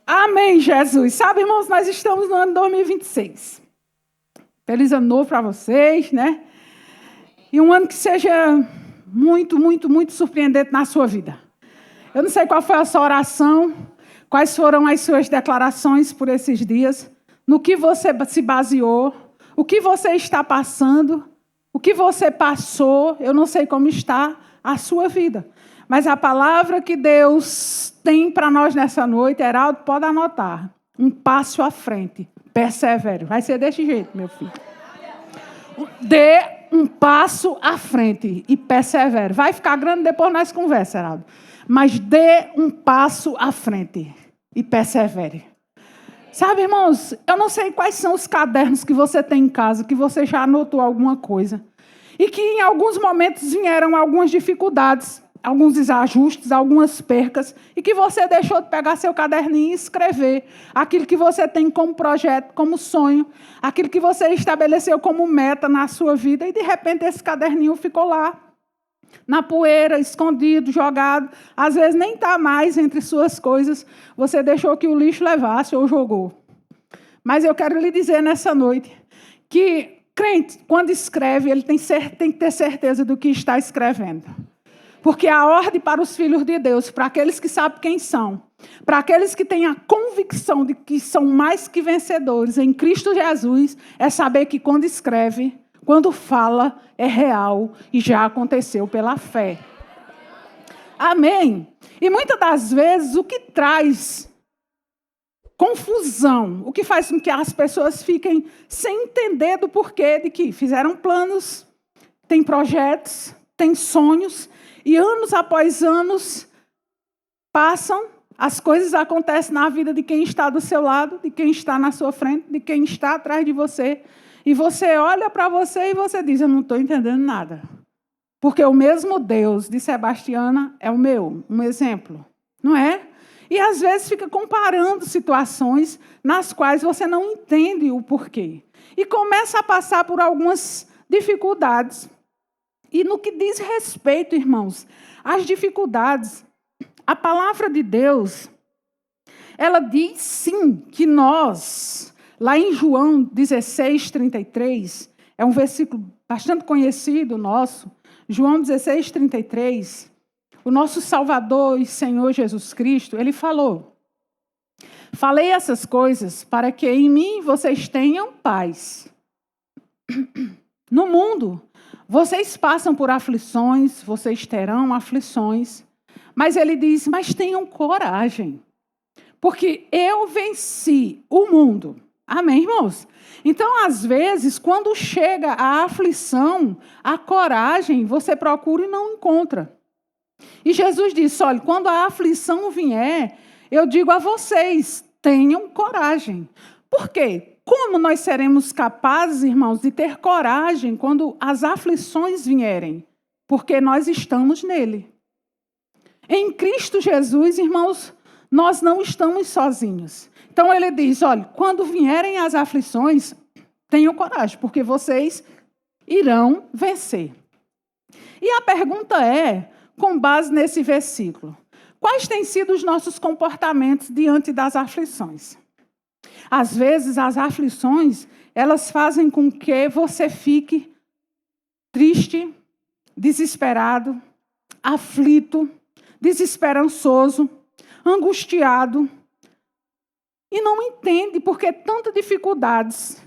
Amém, Jesus. Sabe, irmãos, nós estamos no ano 2026. Feliz ano novo para vocês, né? E um ano que seja muito, muito, muito surpreendente na sua vida. Eu não sei qual foi a sua oração, quais foram as suas declarações por esses dias, no que você se baseou, o que você está passando, o que você passou, eu não sei como está a sua vida. Mas a palavra que Deus tem para nós nessa noite, Heraldo, pode anotar. Um passo à frente. Persevere. Vai ser desse jeito, meu filho. Dê um passo à frente e persevere. Vai ficar grande depois nós conversamos, Heraldo. Mas dê um passo à frente e persevere. Sabe, irmãos, eu não sei quais são os cadernos que você tem em casa, que você já anotou alguma coisa. E que em alguns momentos vieram algumas dificuldades, alguns desajustes, algumas percas, e que você deixou de pegar seu caderninho e escrever aquilo que você tem como projeto, como sonho, aquilo que você estabeleceu como meta na sua vida, e de repente esse caderninho ficou lá, na poeira, escondido, jogado, às vezes nem está mais entre suas coisas, você deixou que o lixo levasse ou jogou. Mas eu quero lhe dizer nessa noite que crente, quando escreve, ele tem que ter certeza do que está escrevendo. Porque a ordem para os filhos de Deus, para aqueles que sabem quem são, para aqueles que têm a convicção de que são mais que vencedores em Cristo Jesus, é saber que quando escreve, quando fala, é real e já aconteceu pela fé. Amém? E muitas das vezes o que traz confusão, o que faz com que as pessoas fiquem sem entender do porquê de que fizeram planos, têm projetos, têm sonhos, e anos após anos passam, as coisas acontecem na vida de quem está do seu lado, de quem está na sua frente, de quem está atrás de você. E você olha para você e você diz, eu não estou entendendo nada. Porque o mesmo Deus de Sebastiana é o meu, um exemplo, não é? E às vezes fica comparando situações nas quais você não entende o porquê. E começa a passar por algumas dificuldades. E no que diz respeito, irmãos, às dificuldades, a palavra de Deus, ela diz sim que nós, lá em João 16:33, é um versículo bastante conhecido nosso, João 16:33, o nosso Salvador e Senhor Jesus Cristo, ele falou, falei essas coisas para que em mim vocês tenham paz. No mundo, vocês passam por aflições, vocês terão aflições, mas ele diz, mas tenham coragem, porque eu venci o mundo. Amém, irmãos? Então, às vezes, quando chega a aflição, a coragem, você procura e não encontra. E Jesus disse, olha, quando a aflição vier, eu digo a vocês, tenham coragem. Por quê? Como nós seremos capazes, irmãos, de ter coragem quando as aflições vierem? Porque nós estamos nele. Em Cristo Jesus, irmãos, nós não estamos sozinhos. Então ele diz, olha, quando vierem as aflições, tenham coragem, porque vocês irão vencer. E a pergunta é, com base nesse versículo, quais têm sido os nossos comportamentos diante das aflições? Às vezes, as aflições, elas fazem com que você fique triste, desesperado, aflito, desesperançoso, angustiado, e não entende porque tantas dificuldades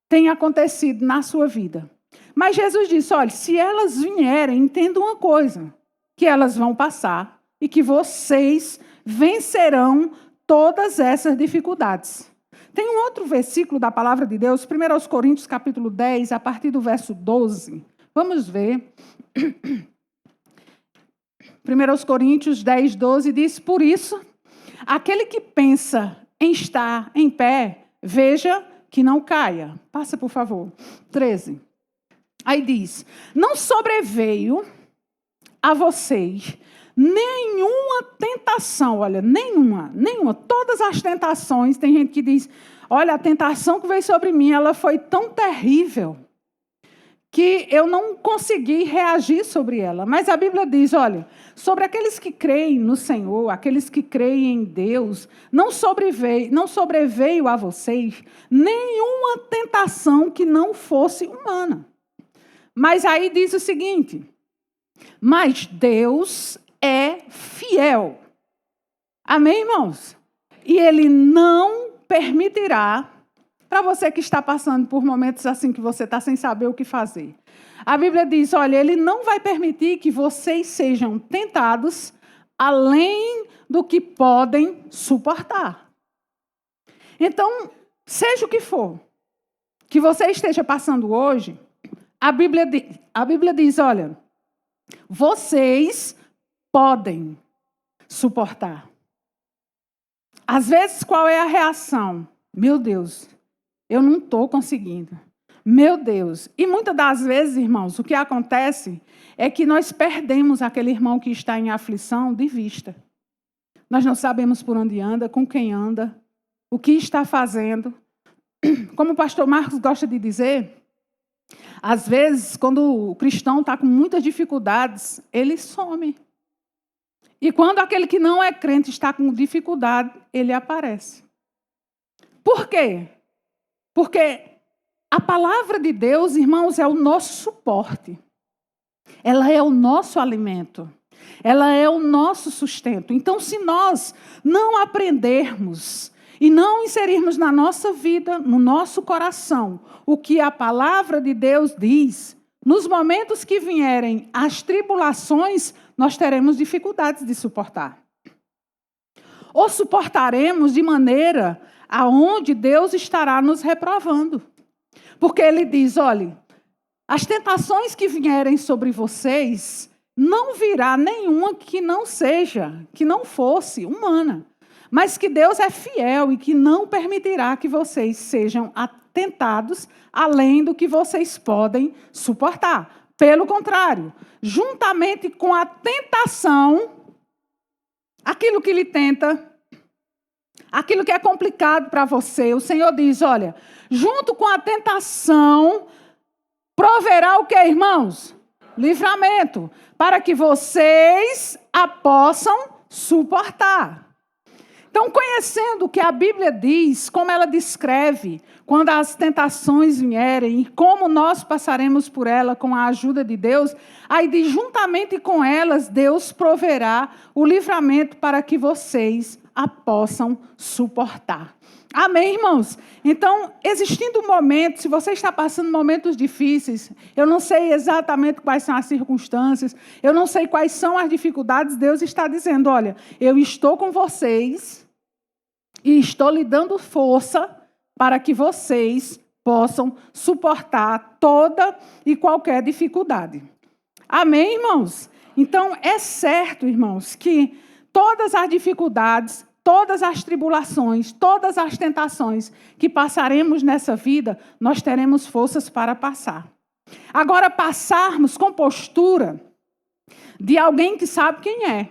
têm acontecido na sua vida. Mas Jesus disse, olha, se elas vierem, entenda uma coisa, que elas vão passar e que vocês vencerão todas essas dificuldades. Tem um outro versículo da palavra de Deus, 1 Coríntios capítulo 10, a partir do verso 12. Vamos ver. 1 Coríntios 10, 12 diz, por isso, aquele que pensa em estar em pé, veja que não caia. Passa, por favor. 13. Aí diz, não sobreveio a vocês nenhuma tentação, olha, nenhuma. Todas as tentações, tem gente que diz, olha, a tentação que veio sobre mim, ela foi tão terrível, que eu não consegui reagir sobre ela. Mas a Bíblia diz, olha, sobre aqueles que creem no Senhor, aqueles que creem em Deus, não sobreveio a vocês nenhuma tentação que não fosse humana. Mas aí diz o seguinte, mas Deus é fiel. Amém, irmãos? E Ele não permitirá, para você que está passando por momentos assim que você está sem saber o que fazer. A Bíblia diz, olha, Ele não vai permitir que vocês sejam tentados além do que podem suportar. Então, seja o que for que você esteja passando hoje, a Bíblia diz, olha, vocês podem suportar. Às vezes, qual é a reação? Meu Deus, eu não estou conseguindo. Meu Deus. E muitas das vezes, irmãos, o que acontece é que nós perdemos aquele irmão que está em aflição de vista. Nós não sabemos por onde anda, com quem anda, o que está fazendo. Como o pastor Marcos gosta de dizer, às vezes, quando o cristão está com muitas dificuldades, ele some. E quando aquele que não é crente está com dificuldade, ele aparece. Por quê? Porque a palavra de Deus, irmãos, é o nosso suporte. Ela é o nosso alimento. Ela é o nosso sustento. Então, se nós não aprendermos e não inserirmos na nossa vida, no nosso coração, o que a palavra de Deus diz, nos momentos que vierem as tribulações, nós teremos dificuldades de suportar. Ou suportaremos de maneira aonde Deus estará nos reprovando. Porque Ele diz, olha, as tentações que vierem sobre vocês, não virá nenhuma que não fosse humana. Mas que Deus é fiel e que não permitirá que vocês sejam tentados além do que vocês podem suportar. Pelo contrário, juntamente com a tentação, aquilo que lhe tenta, aquilo que é complicado para você, o Senhor diz, olha, junto com a tentação, proverá o que, irmãos? Livramento, para que vocês a possam suportar. Então, conhecendo o que a Bíblia diz, como ela descreve, quando as tentações vierem e como nós passaremos por ela com a ajuda de Deus, aí diz, juntamente com elas, Deus proverá o livramento para que vocês a possam suportar. Amém, irmãos? Então, existindo momentos, se você está passando momentos difíceis, eu não sei exatamente quais são as circunstâncias, eu não sei quais são as dificuldades, Deus está dizendo, olha, eu estou com vocês e estou lhe dando força para que vocês possam suportar toda e qualquer dificuldade. Amém, irmãos? Então, é certo, irmãos, que todas as dificuldades, todas as tribulações, todas as tentações que passaremos nessa vida, nós teremos forças para passar. Agora, passarmos com postura de alguém que sabe quem é,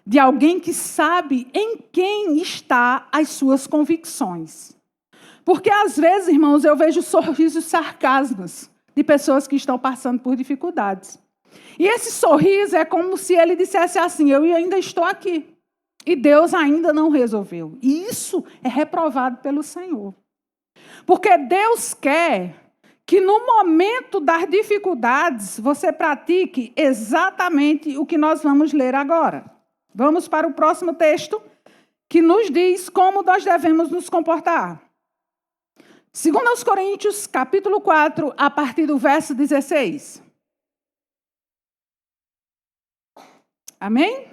de alguém que sabe em quem está as suas convicções. Porque, às vezes, irmãos, eu vejo sorrisos sarcasmos de pessoas que estão passando por dificuldades. E esse sorriso é como se ele dissesse assim, eu ainda estou aqui. E Deus ainda não resolveu. E isso é reprovado pelo Senhor. Porque Deus quer que no momento das dificuldades você pratique exatamente o que nós vamos ler agora. Vamos para o próximo texto, que nos diz como nós devemos nos comportar. 2 Coríntios, capítulo 4, a partir do verso 16. Amém?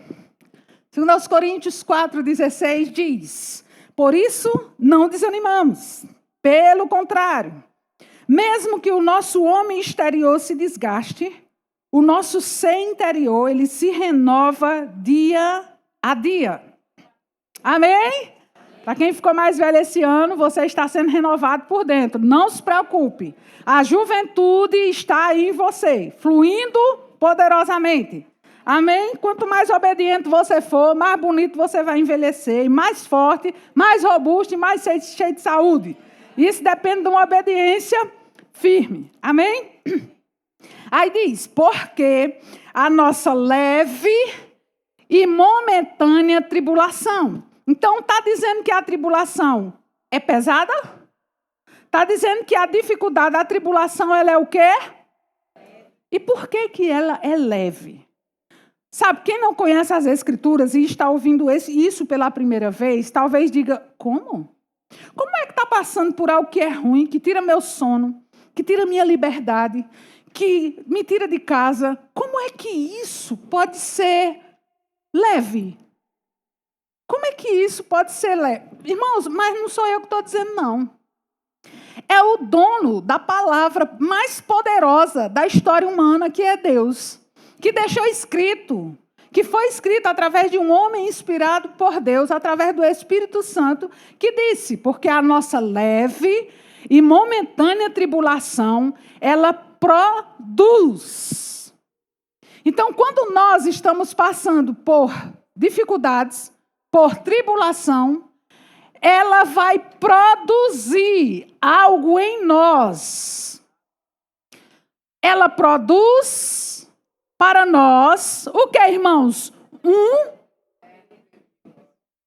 2 Coríntios 4, 16 diz, por isso não desanimamos, pelo contrário, mesmo que o nosso homem exterior se desgaste, o nosso ser interior, ele se renova dia a dia. Amém? Para quem ficou mais velho esse ano, você está sendo renovado por dentro. Não se preocupe. A juventude está aí em você, fluindo poderosamente. Amém? Quanto mais obediente você for, mais bonito você vai envelhecer, mais forte, mais robusto e mais cheio de saúde. Isso depende de uma obediência firme. Amém? Aí diz, porque a nossa leve e momentânea tribulação. Então, está dizendo que a tribulação é pesada? Está dizendo que a dificuldade, a tribulação, ela é o quê? E por que que ela é leve? Sabe, quem não conhece as Escrituras e está ouvindo isso pela primeira vez, talvez diga, como? Como é que está passando por algo que é ruim, que tira meu sono, que tira minha liberdade, que me tira de casa? Como é que isso pode ser leve? Como é que isso pode ser leve? Irmãos, mas não sou eu que estou dizendo, não. É o dono da palavra mais poderosa da história humana, que é Deus, que deixou escrito, que foi escrito através de um homem inspirado por Deus, através do Espírito Santo, que disse, porque a nossa leve e momentânea tribulação, ela produz. Então, quando nós estamos passando por dificuldades, por tribulação, ela vai produzir algo em nós. Ela produz para nós, o que, irmãos?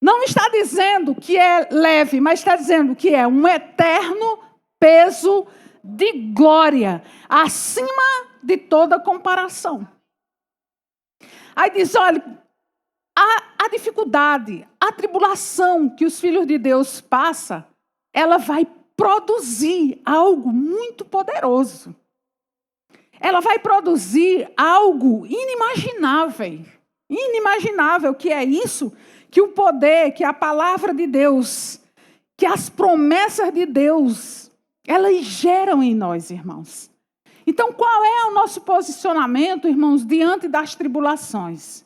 Não está dizendo que é leve, mas está dizendo que é um eterno peso de glória, acima de toda comparação. Aí diz, olha, a dificuldade, a tribulação que os filhos de Deus passam, ela vai produzir algo muito poderoso. Ela vai produzir algo inimaginável. Inimaginável, que é isso, que o poder, que a palavra de Deus, que as promessas de Deus, elas geram em nós, irmãos. Então, qual é o nosso posicionamento, irmãos, diante das tribulações?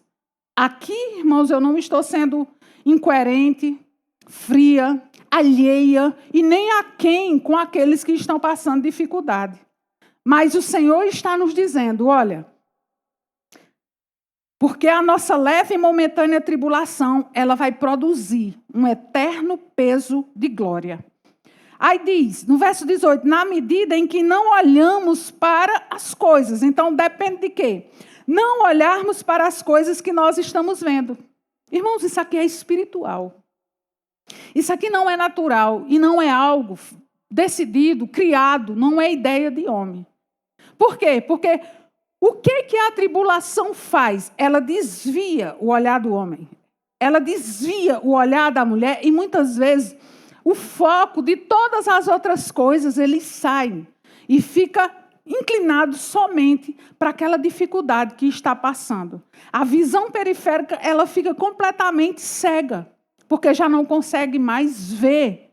Aqui, irmãos, eu não estou sendo incoerente, fria, alheia e nem aquém com aqueles que estão passando dificuldade. Mas o Senhor está nos dizendo, olha, porque a nossa leve e momentânea tribulação, ela vai produzir um eterno peso de glória. Aí diz, no verso 18, na medida em que não olhamos para as coisas. Então, depende de quê? Não olharmos para as coisas que nós estamos vendo. Irmãos, isso aqui é espiritual. Isso aqui não é natural e não é algo decidido, criado, não é ideia de homem. Por quê? Porque o que a tribulação faz? Ela desvia o olhar do homem. Ela desvia o olhar da mulher e muitas vezes o foco de todas as outras coisas, ele sai e fica inclinado somente para aquela dificuldade que está passando. A visão periférica, ela fica completamente cega, porque já não consegue mais ver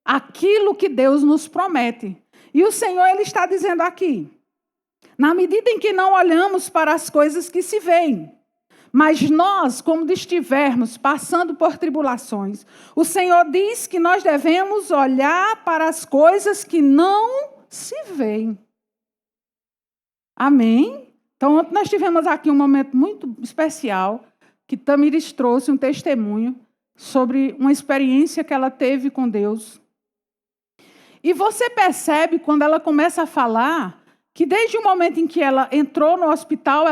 aquilo que Deus nos promete. E o Senhor, ele está dizendo aqui, na medida em que não olhamos para as coisas que se veem, mas nós, como estivermos passando por tribulações, o Senhor diz que nós devemos olhar para as coisas que não se veem. Amém? Então, ontem nós tivemos aqui um momento muito especial, que Tamires trouxe um testemunho sobre uma experiência que ela teve com Deus. E você percebe, quando ela começa a falar, que desde o momento em que ela entrou no hospital,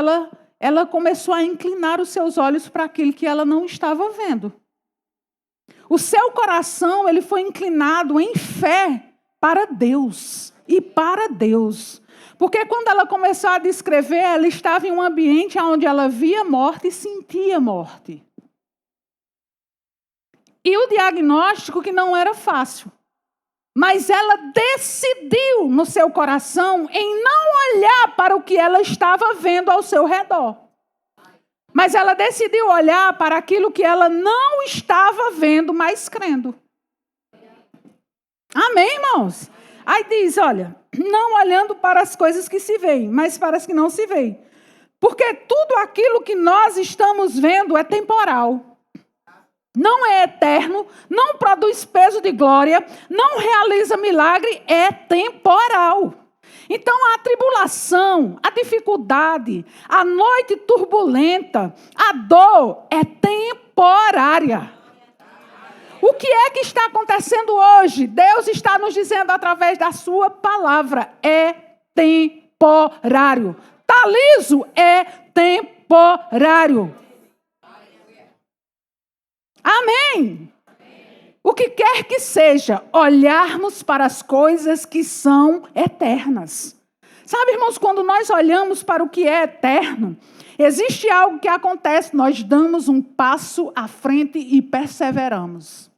ela começou a inclinar os seus olhos para aquilo que ela não estava vendo. O seu coração, ele foi inclinado em fé para Deus e para Deus. Porque quando ela começou a descrever, ela estava em um ambiente onde ela via morte e sentia morte. E o diagnóstico que não era fácil. Mas ela decidiu no seu coração em não olhar para o que ela estava vendo ao seu redor. Mas ela decidiu olhar para aquilo que ela não estava vendo, mas crendo. Amém, irmãos? Aí diz, olha, não olhando para as coisas que se veem, mas para as que não se veem. Porque tudo aquilo que nós estamos vendo é temporal. Não é eterno, não produz peso de glória, não realiza milagre, é temporal. Então a tribulação, a dificuldade, a noite turbulenta, a dor é temporária. O que é que está acontecendo hoje? Deus está nos dizendo através da sua palavra. É temporário. Tá liso? É temporário. Amém. O que quer que seja, olharmos para as coisas que são eternas. Sabe, irmãos, quando nós olhamos para o que é eterno, existe algo que acontece, nós damos um passo à frente e perseveramos.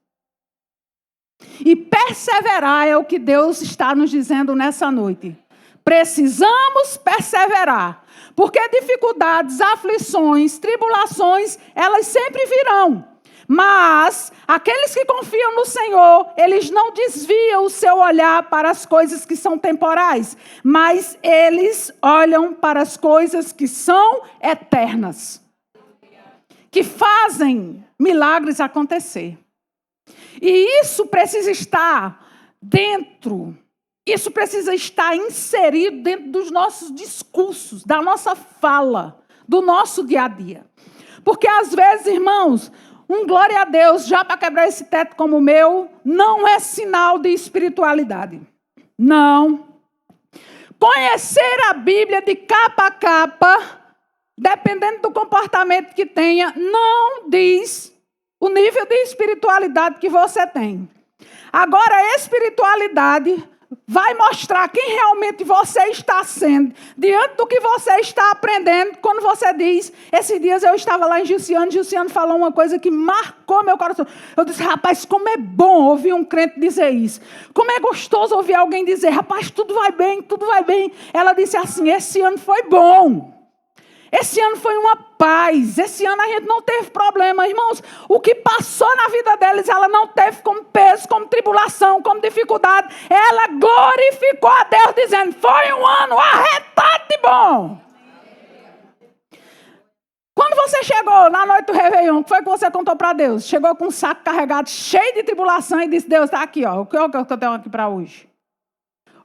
E perseverar é o que Deus está nos dizendo nessa noite. Precisamos perseverar, porque dificuldades, aflições, tribulações, elas sempre virão. Mas aqueles que confiam no Senhor, eles não desviam o seu olhar para as coisas que são temporais, mas eles olham para as coisas que são eternas, que fazem milagres acontecer. E isso precisa estar dentro, isso precisa estar inserido dentro dos nossos discursos, da nossa fala, do nosso dia a dia. Porque às vezes, irmãos, glória a Deus, já para quebrar esse teto como o meu, não é sinal de espiritualidade. Não. Conhecer a Bíblia de capa a capa, dependendo do comportamento que tenha, não diz o nível de espiritualidade que você tem. Agora, a espiritualidade vai mostrar quem realmente você está sendo, diante do que você está aprendendo, quando você diz, esses dias eu estava lá em Gilciano falou uma coisa que marcou meu coração. Eu disse, rapaz, como é bom ouvir um crente dizer isso. Como é gostoso ouvir alguém dizer, rapaz, tudo vai bem, tudo vai bem. Ela disse assim, esse ano foi bom. Esse ano foi uma paz. Esse ano a gente não teve problema, irmãos. O que passou na vida deles, ela não teve como peso, como tribulação, como dificuldade. Ela glorificou a Deus, dizendo, foi um ano arretado de bom. Quando você chegou na noite do Réveillon, o que foi que você contou para Deus? Chegou com um saco carregado, cheio de tribulação e disse, Deus, está aqui, ó, o que eu tenho aqui para hoje?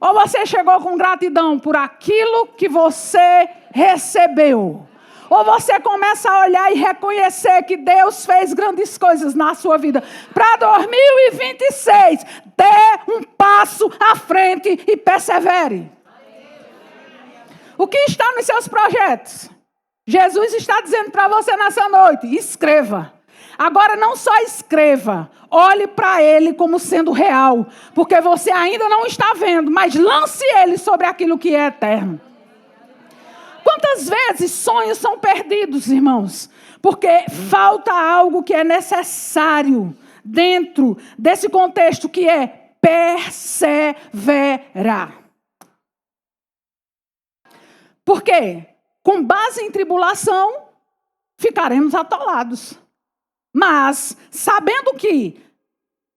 Ou você chegou com gratidão por aquilo que você recebeu? Ou você começa a olhar e reconhecer que Deus fez grandes coisas na sua vida? Para 2026, dê um passo à frente e persevere. O que está nos seus projetos? Jesus está dizendo para você nessa noite, escreva. Agora não só escreva, olhe para ele como sendo real, porque você ainda não está vendo, mas lance ele sobre aquilo que é eterno. Quantas vezes sonhos são perdidos, irmãos? Porque falta algo que é necessário dentro desse contexto que é perseverar. Por quê? Com base em tribulação, ficaremos atolados. Mas, sabendo que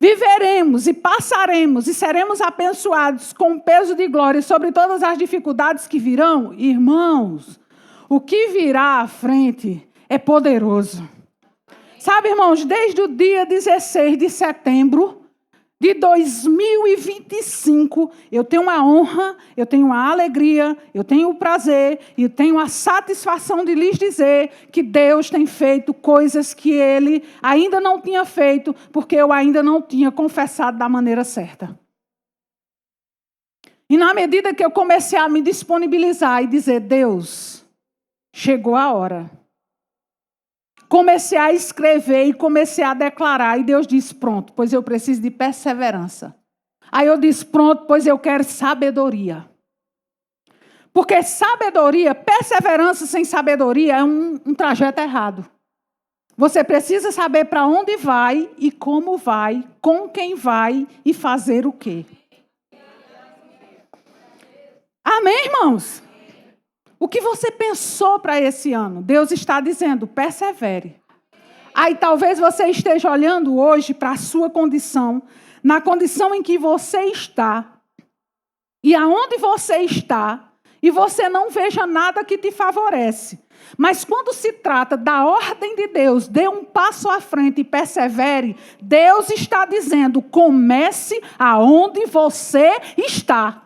viveremos e passaremos e seremos abençoados com o peso de glória sobre todas as dificuldades que virão, irmãos, o que virá à frente é poderoso. Sabe, irmãos, desde o dia 16 de setembro de 2025, eu tenho a honra, eu tenho a alegria, eu tenho o prazer e eu tenho a satisfação de lhes dizer que Deus tem feito coisas que Ele ainda não tinha feito, porque eu ainda não tinha confessado da maneira certa. E na medida que eu comecei a me disponibilizar e dizer, Deus, chegou a hora. Comecei a escrever e comecei a declarar. E Deus disse, pronto, pois eu preciso de perseverança. Aí eu disse, pronto, pois eu quero sabedoria. Porque sabedoria, perseverança sem sabedoria é um trajeto errado. Você precisa saber para onde vai e como vai, com quem vai e fazer o quê. Amém, irmãos? O que você pensou para esse ano? Deus está dizendo, persevere. Aí talvez você esteja olhando hoje para a sua condição, na condição em que você está, e aonde você está, e você não veja nada que te favorece. Mas quando se trata da ordem de Deus, dê um passo à frente e persevere, Deus está dizendo, comece aonde você está.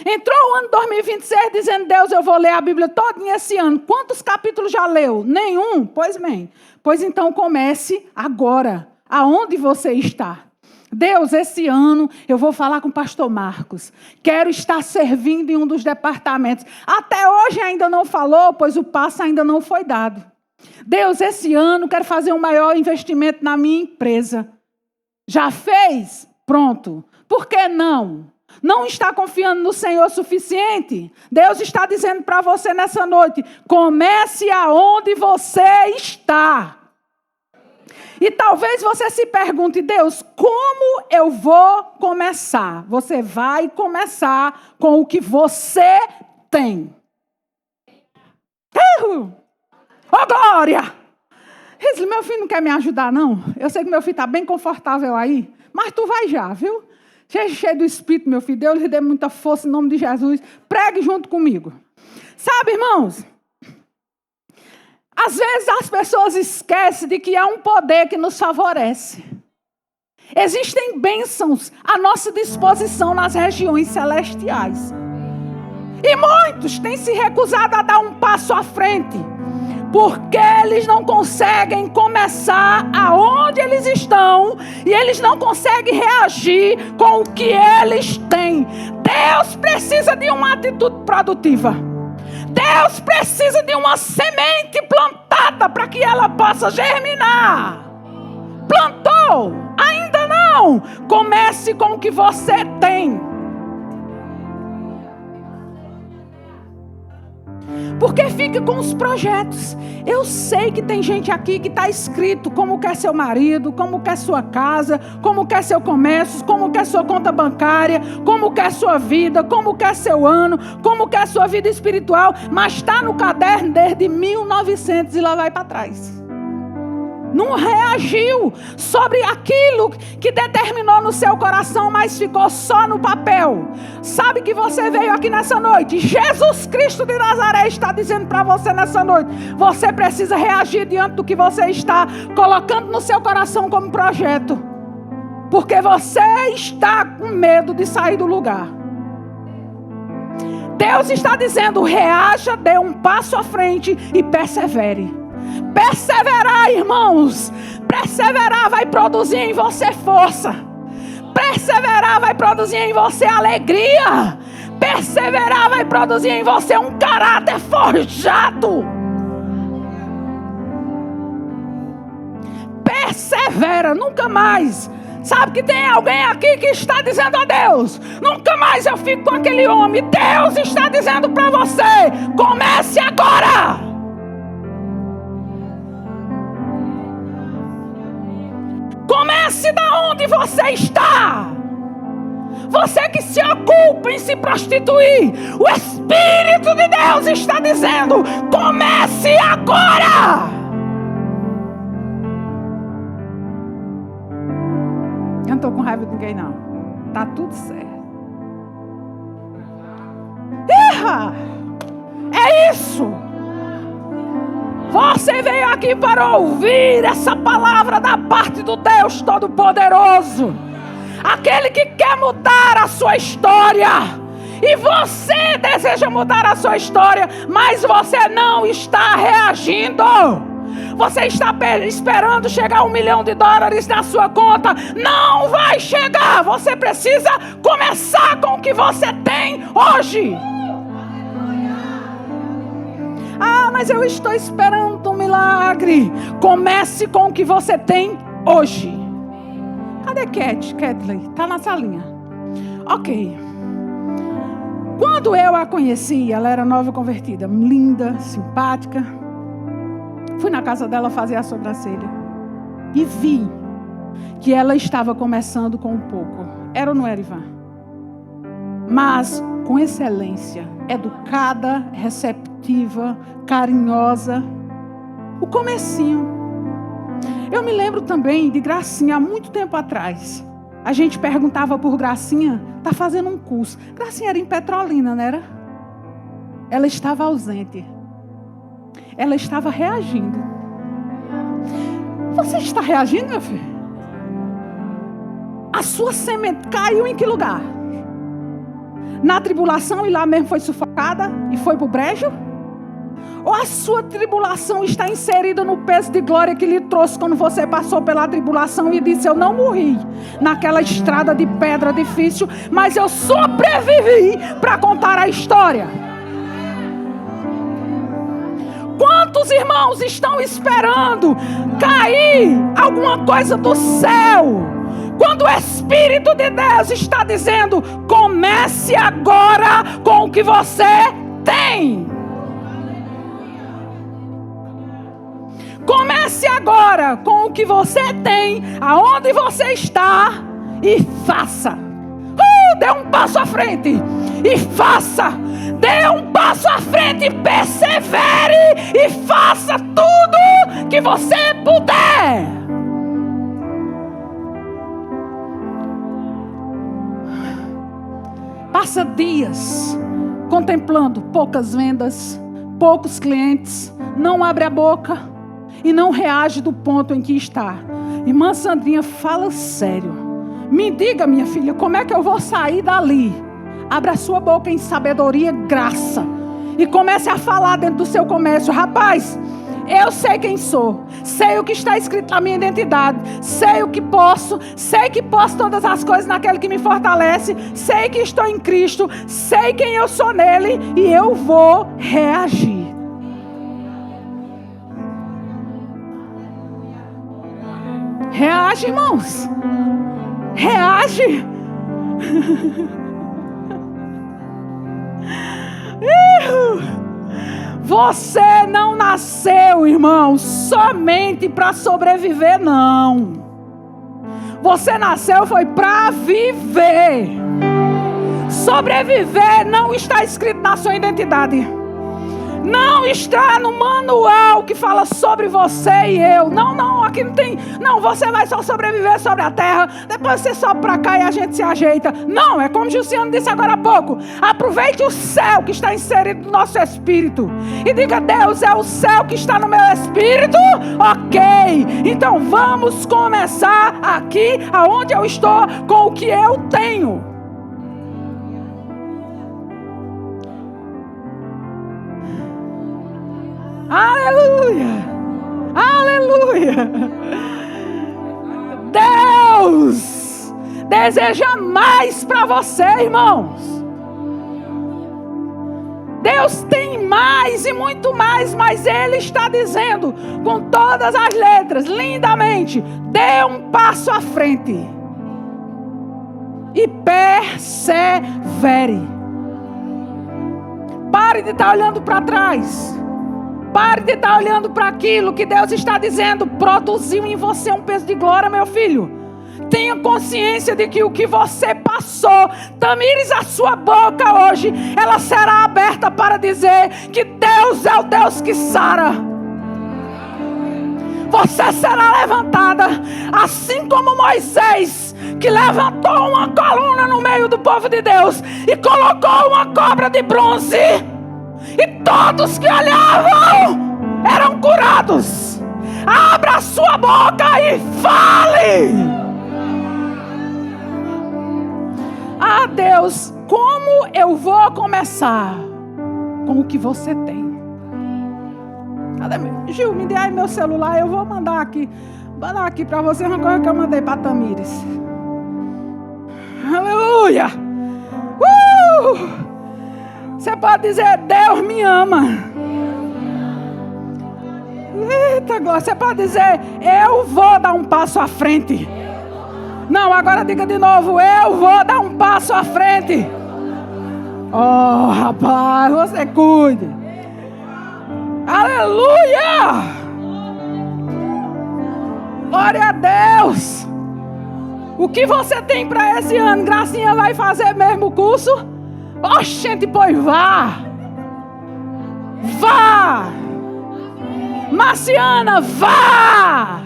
Entrou o ano 2026 dizendo, Deus, eu vou ler a Bíblia todinha esse ano. Quantos capítulos já leu? Nenhum? Pois bem. Pois então comece agora. aonde você está. Deus, esse ano eu vou falar com o pastor Marcos. Quero estar servindo em um dos departamentos. Até hoje ainda não falou, pois o passo ainda não foi dado. Deus, esse ano quero fazer um maior investimento na minha empresa. Já fez? Pronto. Por que não? Não está confiando no Senhor o suficiente? Deus está dizendo para você nessa noite, comece aonde você está. E talvez você se pergunte, Deus, como eu vou começar? Você vai começar com o que você tem. Oh, glória! Risley, meu filho não quer me ajudar, não? Eu sei que meu filho está bem confortável aí, mas tu vai já, viu? Cheio do Espírito, meu filho. Deus lhe dê muita força em nome de Jesus. Pregue junto comigo. Sabe, irmãos? Às vezes as pessoas esquecem de que há um poder que nos favorece. Existem bênçãos à nossa disposição nas regiões celestiais. E muitos têm se recusado a dar um passo à frente, porque eles não conseguem começar aonde eles estão e eles não conseguem reagir com o que eles têm. Deus precisa de uma atitude produtiva. Deus precisa de uma semente plantada para que ela possa germinar. Plantou? Ainda não. Comece com o que você tem. Porque fica com os projetos. Eu sei que tem gente aqui que está escrito como quer seu marido, como quer sua casa, como quer seu comércio, como quer sua conta bancária, como quer sua vida, como quer seu ano, como quer sua vida espiritual, mas está no caderno desde 1900 e lá vai para trás. Não reagiu sobre aquilo que determinou no seu coração, mas ficou só no papel. Sabe que você veio aqui nessa noite? Jesus Cristo de Nazaré está dizendo para você nessa noite. Você precisa reagir diante do que você está colocando no seu coração como projeto. Porque você está com medo de sair do lugar. Deus está dizendo, reaja, dê um passo à frente e persevere. Perseverar, irmãos. Perseverar vai produzir em você força. Perseverar vai produzir em você alegria. Perseverar vai produzir em você um caráter forjado. Persevera, nunca mais. Sabe que tem alguém aqui que está dizendo a Deus, nunca mais eu fico com aquele homem. Deus está dizendo para você, comece agora. Comece da onde você está. Você que se ocupa em se prostituir, o Espírito de Deus está dizendo, comece agora. Eu não estou com raiva de ninguém, não. Tá tudo certo. É isso. Você veio aqui para ouvir essa palavra da parte do Deus Todo-Poderoso. Aquele que quer mudar a sua história. E você deseja mudar a sua história, mas você não está reagindo. Você está esperando chegar $1 milhão na sua conta. Não vai chegar. Você precisa começar com o que você tem hoje. Ah, mas eu estou esperando um milagre. Comece com o que você tem hoje. Cadê Kathleen? Está na salinha. Ok. Quando eu a conheci, ela era nova convertida, linda, simpática. Fui na casa dela fazer a sobrancelha. E vi que ela estava começando com um pouco. Era ou não era, Ivan? Mas com excelência, educada, receptiva, carinhosa. O comecinho. Eu me lembro também de Gracinha, há muito tempo atrás. A gente perguntava por Gracinha, está fazendo um curso. Gracinha era em Petrolina, não era? Ela estava ausente. Ela estava reagindo. Você está reagindo, meu filho? A sua semente caiu em que lugar? Na tribulação e lá mesmo foi sufocada e foi para o brejo? Ou a sua tribulação está inserida no peso de glória que lhe trouxe quando você passou pela tribulação e disse: eu não morri naquela estrada de pedra difícil, mas eu sobrevivi para contar a história. Quantos irmãos estão esperando cair alguma coisa do céu, quando o Espírito de Deus está dizendo: comece agora com o que você tem. Comece agora com o que você tem, aonde você está, e faça. Dê um passo à frente e faça. Dê um passo à frente, persevere e faça tudo que você puder. Passa dias contemplando poucas vendas, poucos clientes, não abre a boca e não reage do ponto em que está. Irmã Sandrinha, fala sério. Me diga, minha filha, como é que eu vou sair dali? Abra a sua boca em sabedoria e graça e comece a falar dentro do seu comércio: rapaz, eu sei quem sou, sei o que está escrito na minha identidade, sei o que posso, sei que posso todas as coisas naquele que me fortalece, sei que estou em Cristo, sei quem eu sou nele e eu vou reagir. Reage, irmãos. Reage. Você não nasceu, irmão, somente para sobreviver, não. Você nasceu foi para viver. Sobreviver não está escrito na sua identidade. Não está no manual que fala sobre você e eu. Não, aqui não tem. Não, você vai só sobreviver sobre a terra. Depois você sobe para cá e a gente se ajeita. Não, é como o Jussiano disse agora há pouco. Aproveite o céu que está inserido no nosso espírito. E diga: Deus, é o céu que está no meu espírito? Ok, então vamos começar aqui aonde eu estou com o que eu tenho. Aleluia! Aleluia! Deus deseja mais para você, irmãos. Deus tem mais e muito mais, mas Ele está dizendo com todas as letras, lindamente: dê um passo à frente e persevere. Pare de estar olhando para trás. Pare de estar olhando para aquilo que Deus está dizendo. Produziu em você um peso de glória, meu filho. Tenha consciência de que o que você passou, tamires a sua boca hoje, ela será aberta para dizer que Deus é o Deus que sara. Você será levantada, assim como Moisés, que levantou uma coluna no meio do povo de Deus e colocou uma cobra de bronze. E todos que olhavam eram curados. Abra a sua boca e fale. Ah, Deus, como eu vou começar com o que você tem? Cadê meu? Gil, me dê aí meu celular, eu vou mandar aqui para você uma coisa que eu mandei para Tamires. Aleluia! Você pode dizer: Deus me ama. Eita glória. Você pode dizer: eu vou dar um passo à frente. Não, agora diga de novo: eu vou dar um passo à frente. Oh, rapaz, você cuide. Aleluia! Glória a Deus. O que você tem para esse ano? Gracinha vai fazer mesmo o curso? Oxente, pois vá. Vá. Marciana, vá.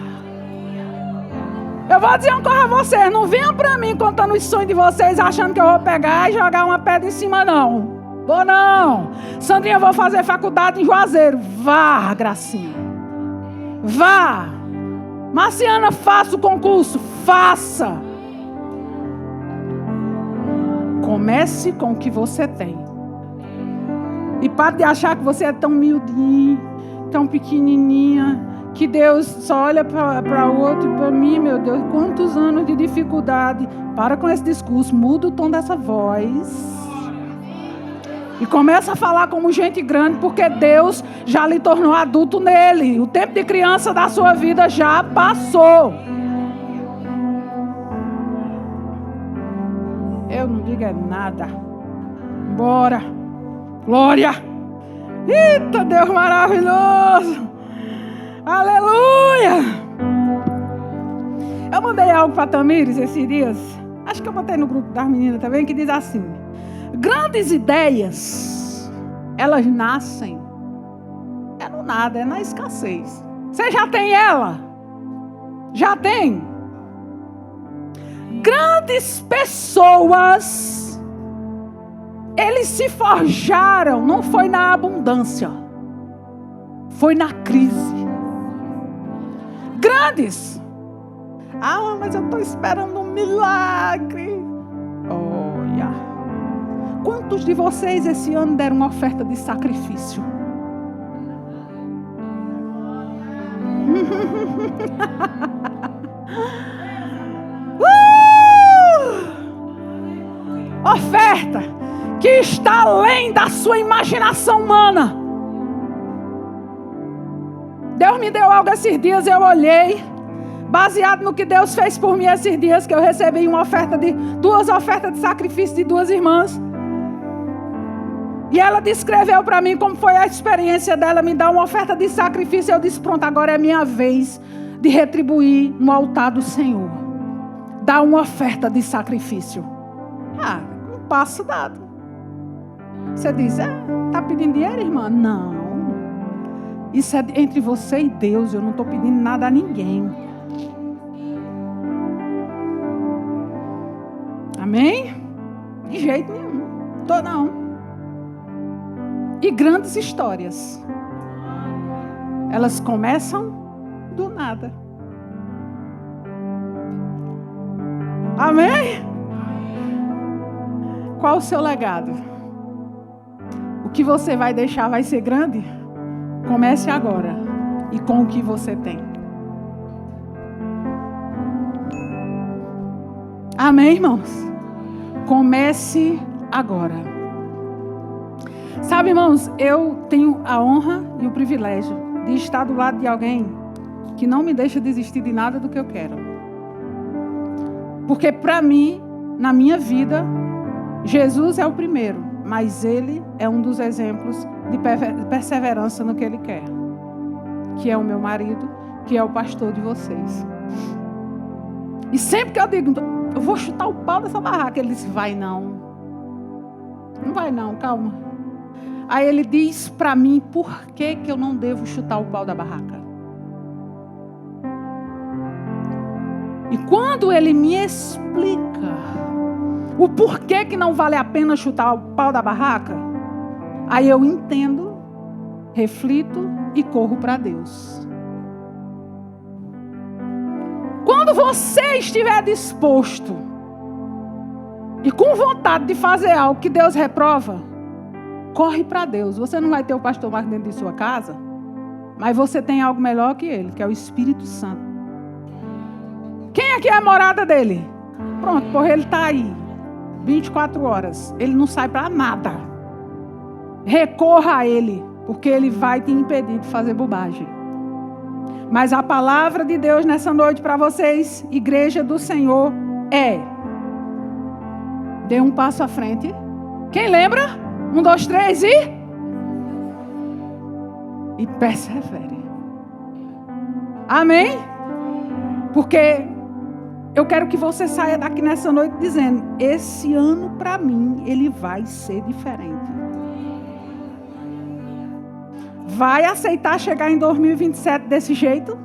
Eu vou dizer uma coisa a vocês: não venham para mim contando os sonhos de vocês, achando que eu vou pegar e jogar uma pedra em cima, não. Vou não. Sandrinha, eu vou fazer faculdade em Juazeiro. Vá, Gracinha. Vá. Marciana, faça o concurso. Faça. Comece com o que você tem. E pare de achar que você é tão miudinho, tão pequenininha, que Deus só olha para o outro e para mim, meu Deus, quantos anos de dificuldade. Para com esse discurso, muda o tom dessa voz. E começa a falar como gente grande, porque Deus já lhe tornou adulto nele. O tempo de criança da sua vida já passou. Eu não digo é nada. Bora. Glória. Eita, Deus maravilhoso. Aleluia. Eu mandei algo para Tamires esses dias. Acho que eu botei no grupo das meninas também, que diz assim: grandes ideias, elas nascem. É no nada, é na escassez. Você já tem ela? Já tem? Grandes pessoas, eles se forjaram, não foi na abundância, foi na crise. Grandes. Ah, mas eu estou esperando um milagre. Olha. Quantos de vocês esse ano deram uma oferta de sacrifício? Oferta que está além da sua imaginação humana. Deus me deu algo esses dias, eu olhei, baseado no que Deus fez por mim esses dias, que eu recebi duas ofertas de sacrifício de duas irmãs. E ela descreveu para mim como foi a experiência dela, me dar uma oferta de sacrifício. Eu disse, pronto, agora é minha vez de retribuir no altar do Senhor. Dar uma oferta de sacrifício. Um passo dado. Você diz, está pedindo dinheiro, irmã? Não. Isso é entre você e Deus, eu não estou pedindo nada a ninguém. Amém? De jeito nenhum. Não. E grandes histórias, elas começam do nada. Amém? Qual o seu legado? O que você vai deixar vai ser grande? Comece agora. E com o que você tem. Amém, irmãos? Comece agora. Sabe, irmãos, eu tenho a honra e o privilégio de estar do lado de alguém que não me deixa desistir de nada do que eu quero. Porque para mim, na minha vida, Jesus é o primeiro, mas Ele é um dos exemplos de perseverança no que Ele quer. Que é o meu marido, que é o pastor de vocês. E sempre que eu digo, eu vou chutar o pau dessa barraca, ele diz, vai não. Não vai não, calma. Aí ele diz para mim, por que eu não devo chutar o pau da barraca? E quando ele me explica o porquê que não vale a pena chutar o pau da barraca, aí eu entendo, reflito e corro para Deus. Quando você estiver disposto e com vontade de fazer algo que Deus reprova, corre para Deus. Você não vai ter o pastor Marcos dentro de sua casa, mas você tem algo melhor que ele, que é o Espírito Santo. Quem aqui é a morada dele? Pronto, porque ele está aí 24 horas. Ele não sai para nada. Recorra a ele, porque ele vai te impedir de fazer bobagem. Mas a palavra de Deus nessa noite para vocês, igreja do Senhor, dê um passo à frente. Quem lembra? 1, 2, 3 e persevere. Amém? Porque eu quero que você saia daqui nessa noite dizendo, esse ano para mim, ele vai ser diferente. Vai aceitar chegar em 2027 desse jeito?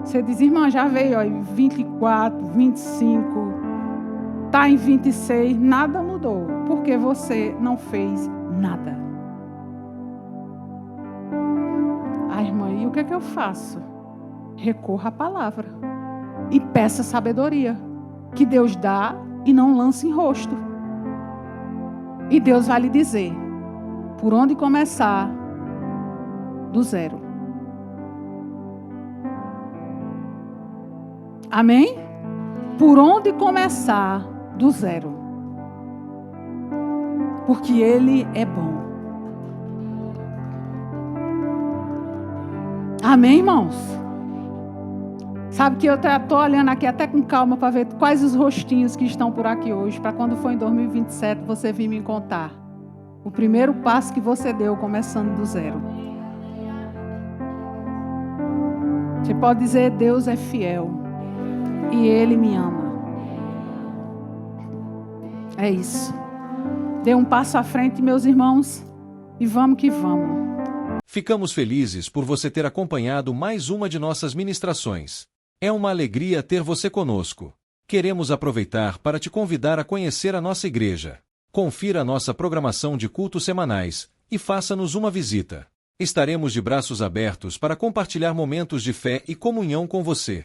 Você diz, irmã, já veio, ó, 24, 25, está em 26, nada mudou, porque você não fez nada. Irmã, e o que é que eu faço? Recorra à palavra e peça sabedoria, que Deus dá e não lança em rosto. E Deus vai lhe dizer por onde começar do zero. Amém? Por onde começar do zero. Porque Ele é bom. Amém, irmãos? Sabe que eu estou olhando aqui até com calma para ver quais os rostinhos que estão por aqui hoje, para quando for em 2027 você vir me contar o primeiro passo que você deu começando do zero. Você pode dizer: Deus é fiel e Ele me ama. É isso. Dê um passo à frente, meus irmãos, e vamos que vamos. Ficamos felizes por você ter acompanhado mais uma de nossas ministrações. É uma alegria ter você conosco. Queremos aproveitar para te convidar a conhecer a nossa igreja. Confira a nossa programação de cultos semanais e faça-nos uma visita. Estaremos de braços abertos para compartilhar momentos de fé e comunhão com você.